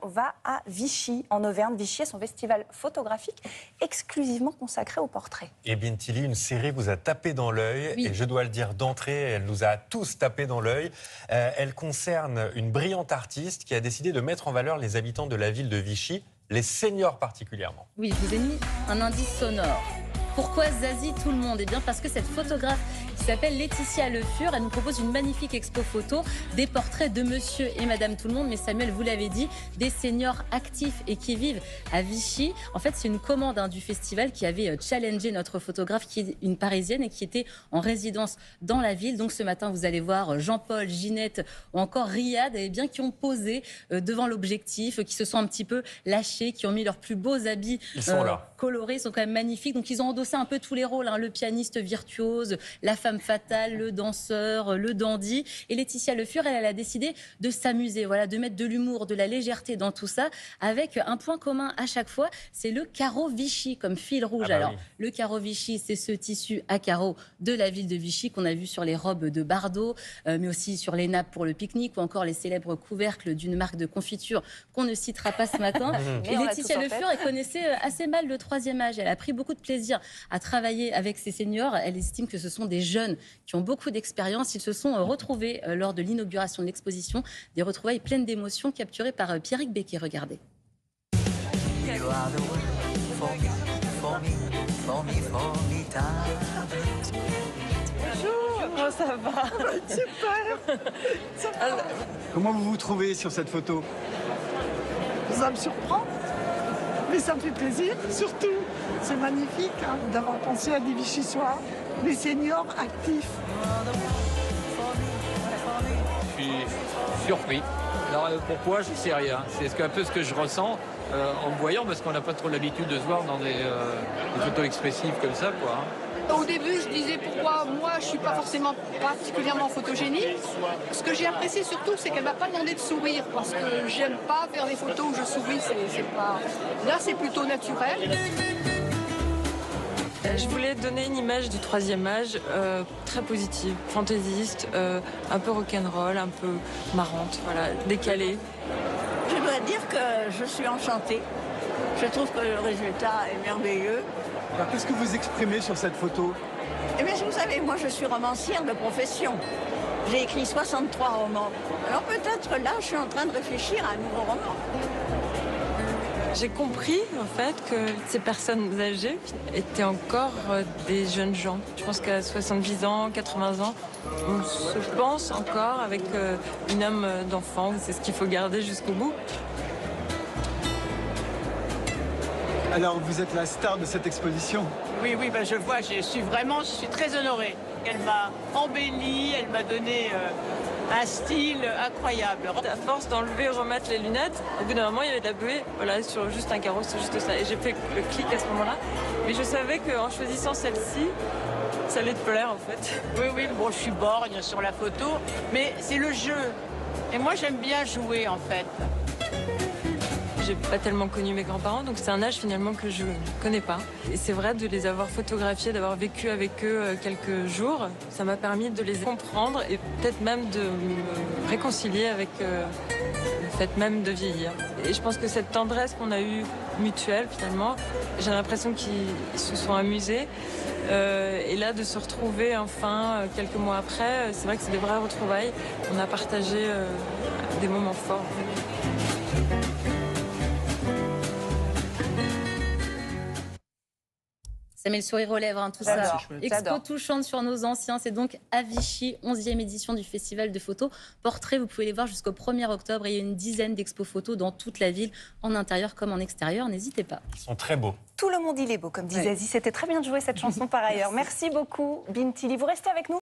va à Vichy, en Auvergne. Vichy est son festival photographique exclusivement consacré au portrait. Et Bintili, une série vous a tapé dans l'œil, Oui. et je dois le dire d'entrée, elle nous a tous tapé dans l'œil. Elle concerne une brillante artiste qui a décidé de mettre en valeur les habitants de la ville de Vichy, les seniors particulièrement. Oui, je vous ai mis un indice sonore. Pourquoi Zazie tout le monde? Eh bien parce que cette photographe qui s'appelle Laetitia Le Fur, elle nous propose une magnifique expo photo, des portraits de monsieur et madame tout le monde, mais Samuel, vous l'avez dit, des seniors actifs et qui vivent à Vichy. En fait, c'est une commande du festival qui avait challengé notre photographe, qui est une Parisienne et qui était en résidence dans la ville. Donc ce matin, vous allez voir Jean-Paul, Ginette ou encore Riyad, eh bien, qui ont posé devant l'objectif, qui se sont un petit peu lâchés, qui ont mis leurs plus beaux habits Ils sont là. colorés, ils sont quand même magnifiques. Donc ils ont endossé un peu tous les rôles, hein, le pianiste virtuose, la femme fatale, le danseur, le dandy. Et Laetitia Le Fur, elle a décidé de s'amuser, voilà, de mettre de l'humour, de la légèreté dans tout ça, avec un point commun à chaque fois, c'est le carreau Vichy comme fil rouge. Ah bah Alors, oui. le carreau Vichy, c'est ce tissu à carreaux de la ville de Vichy qu'on a vu sur les robes de Bardot, mais aussi sur les nappes pour le pique-nique ou encore les célèbres couvercles d'une marque de confiture qu'on ne citera pas ce matin. Mais Et on l'a Laetitia tous en Le tête. Fur, elle connaissait assez mal le troisième âge. Elle a pris beaucoup de plaisir à travailler avec ces seniors. Elle estime que ce sont des jeunes qui ont beaucoup d'expérience. Ils se sont retrouvés lors de l'inauguration de l'exposition, des retrouvailles pleines d'émotions capturées par Pierrick Becquet. Regardez. You are the one for me, for me, for me, formidable. Bonjour, ça va? Comment vous vous trouvez sur cette photo? Ça me surprend, mais ça me fait plaisir. Surtout, c'est magnifique hein, d'avoir pensé à des Vichysois, des seniors actifs. Je suis surpris. Alors pourquoi, je ne sais rien. C'est un peu ce que je ressens en me voyant, parce qu'on n'a pas trop l'habitude de se voir dans des photos expressives comme ça, quoi. Au début, je disais pourquoi moi je suis pas forcément particulièrement photogénique. Ce que j'ai apprécié surtout, c'est qu'elle m'a pas demandé de sourire parce que j'aime pas faire des photos où je souris. C'est pas. Là, c'est plutôt naturel. Je voulais donner une image du troisième âge très positive, fantaisiste, un peu rock'n'roll, un peu marrante, voilà, décalée. Je dois dire que je suis enchantée. Je trouve que le résultat est merveilleux. Alors, qu'est-ce que vous exprimez sur cette photo? Eh bien, vous savez, moi, je suis romancière de profession. J'ai écrit 63 romans. Alors peut-être là, je suis en train de réfléchir à un nouveau roman. J'ai compris, en fait, que ces personnes âgées étaient encore des jeunes gens. Je pense qu'à 70 ans, 80 ans, on se pense encore avec une âme d'enfant. C'est ce qu'il faut garder jusqu'au bout. Alors, vous êtes la star de cette exposition? Oui, bah, je vois, je suis très honorée. Elle m'a embellie, elle m'a donné un style incroyable. À force d'enlever et remettre les lunettes, au bout d'un moment, il y avait de la buée, voilà, sur juste un carreau, c'est juste ça. Et j'ai fait le clic à ce moment-là. Mais je savais qu'en choisissant celle-ci, ça allait te plaire, en fait. Oui, bon, je suis borgne sur la photo, mais c'est le jeu. Et moi, j'aime bien jouer, en fait. J'ai pas tellement connu mes grands-parents, donc c'est un âge finalement que je ne connais pas. Et c'est vrai de les avoir photographiés, d'avoir vécu avec eux quelques jours, ça m'a permis de les comprendre et peut-être même de me réconcilier avec le fait même de vieillir. Et je pense que cette tendresse qu'on a eue mutuelle finalement, j'ai l'impression qu'ils se sont amusés. Et là, de se retrouver enfin quelques mois après, c'est vrai que c'est des vraies retrouvailles. On a partagé des moments forts. Ça met le sourire aux lèvres, hein, tout J'adore, ça. Expo j'adore. touchante sur nos anciens. C'est donc à Vichy, 11e édition du Festival de photos. Portraits, vous pouvez les voir jusqu'au 1er octobre. Et il y a une dizaine d'expos photos dans toute la ville, en intérieur comme en extérieur. N'hésitez pas. Ils sont très beaux. Tout le monde il est beau, comme disait Ouais. Zazie. C'était très bien de jouer cette chanson par ailleurs. Merci beaucoup, Bintili. Vous restez avec nous.